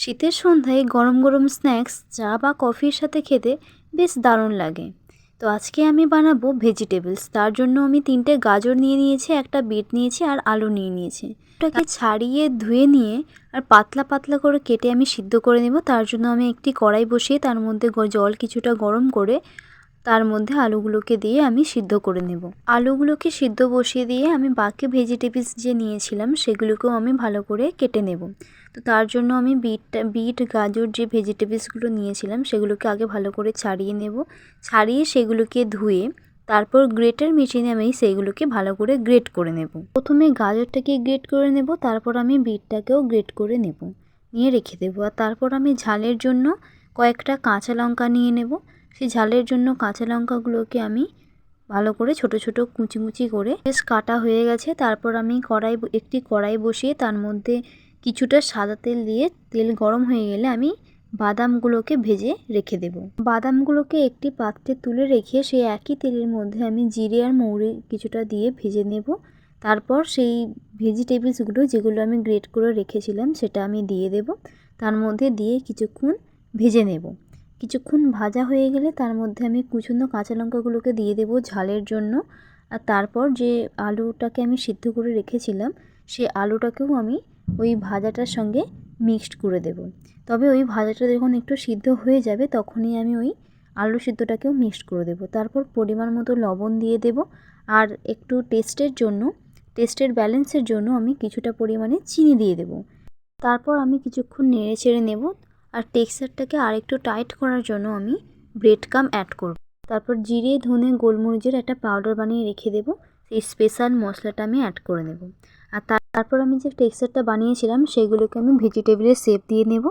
শীতের সন্ধ্যায় গরম গরম স্ন্যাক্স চা বা কফির সাথে খেতে বেশ দারুণ লাগে। তো আজকে আমি বানাবো ভেজিটেবলস। তার জন্য আমি 3টে গাজর নিয়ে নিয়েছি, একটা বিট নিয়েছি আর আলু নিয়ে নিয়েছি। ওটাকে ছাড়িয়ে ধুয়ে নিয়ে আর পাতলা পাতলা করে কেটে আমি সিদ্ধ করে নেব। তার জন্য আমি একটি কড়াই বসিয়ে তার মধ্যে জল কিছুটা গরম করে তার মধ্যে আলুগুলোকে দিয়ে আমি সিদ্ধ করে নেব। আলুগুলোকে সিদ্ধ বসিয়ে দিয়ে আমি বাকি ভেজিটেবলস যে নিয়েছিলাম সেগুলোকেও আমি ভালো করে কেটে নেব। তো তার জন্য আমি বিট গাজর যে ভেজিটেবলসগুলো নিয়েছিলাম সেগুলোকে আগে ভালো করে ছাড়িয়ে নেব। ছাড়িয়ে সেগুলোকে ধুয়ে তারপর গ্রেটার মেশিনে আমি সেগুলোকে ভালো করে গ্রেট করে নেব। প্রথমে গাজরটাকে গ্রেট করে নেব, তারপর আমি বিটটাকেও গ্রেট করে নেব, নিয়ে রেখে দেবো। আর তারপর আমি ঝালের জন্য কয়েকটা কাঁচা লঙ্কা নিয়ে নেব। সেই ঝালের জন্য কাঁচা লঙ্কাগুলোকে আমি ভালো করে ছোট ছোট কুচি কুচি করে বেশ কাটা হয়ে গেছে। তারপর আমি একটি কড়াই বসিয়ে তার মধ্যে কিছুটা সাদা তেল দিয়ে তেল গরম হয়ে গেলে আমি বাদামগুলোকে ভেজে রেখে দেব। বাদামগুলোকে একটি পাত্রে তুলে রেখে সেই একই তেলের মধ্যে আমি জিরে আর মৌরি কিছুটা দিয়ে ভেজে নেব। তারপর সেই ভেজিটেবলসগুলো যেগুলো আমি গ্রেট করে রেখেছিলাম সেটা আমি দিয়ে দেব। তার মধ্যে দিয়ে কিছুক্ষণ ভেজে নেব। কিছুক্ষণ ভাজা হয়ে গেলে তার মধ্যে আমি কুচনো কাঁচা লঙ্কাগুলোকে দিয়ে দেব ঝালের জন্য। আর তারপর যে আলুটাকে আমি সিদ্ধ করে রেখেছিলাম সেই আলুটাকেও আমি ওই ভাজাটার সঙ্গে মিক্সড করে দেব। তবে ওই ভাজাটা যখন একটু সিদ্ধ হয়ে যাবে তখনই আমি ওই আলু সিদ্ধটাকেও মিক্সড করে দেব। তারপর পরিমাণ মতো লবণ দিয়ে দেব। আর একটু টেস্টের ব্যালেন্সের জন্য আমি কিছুটা পরিমাণে চিনি দিয়ে দেব। তারপর আমি কিছুক্ষণ নেড়ে চেড়ে নেব। আর টেক্সচারটাকে আরেকটু টাইট করার জন্য আমি ব্রেড কাম অ্যাড করব। তারপর জিরে ধনে গোলমরিচের একটা পাউডার বানিয়ে রেখে দেব। সেই স্পেশাল মশলাটা আমি অ্যাড করে নেব। আর তারপর আমি যে টেক্সচারটা বানিয়েছিলাম সেগুলোকে আমি ভেজিটেবলের শেপ দিয়ে নেব।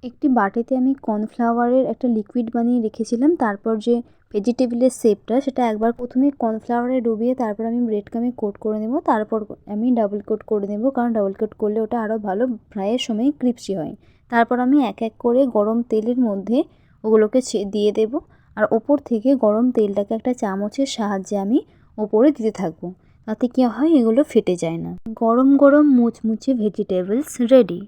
একটি বাটিতে আমি কর্নফ্লাওয়ারের একটা লিকুইড বানিয়ে রেখেছিলাম। তারপর যে ভেজিটেবলের শেপটা সেটা একবার প্রথমে কর্নফ্লাওয়ারে ডুবিয়ে তারপর আমি ব্রেড কামে কোট করে নেব। তারপর আমি ডাবল কোট করে নেব, কারণ ডাবল কোট করলে ওটা আরও ভালো ফ্রাইয়ের সময় ক্রিস্পি হয়। তারপর আমি এক এক করে গরম তেলের মধ্যে ওগুলোকে দিয়ে দেব। আর ওপর থেকে গরম তেলটাকে একটা চামচের সাহায্যে আমি ওপরে দিতে থাকবো। তাতে কী হয়, এগুলো ফেটে যায় না। গরম গরম মুচমুচে ভেজিটেবলস রেডি।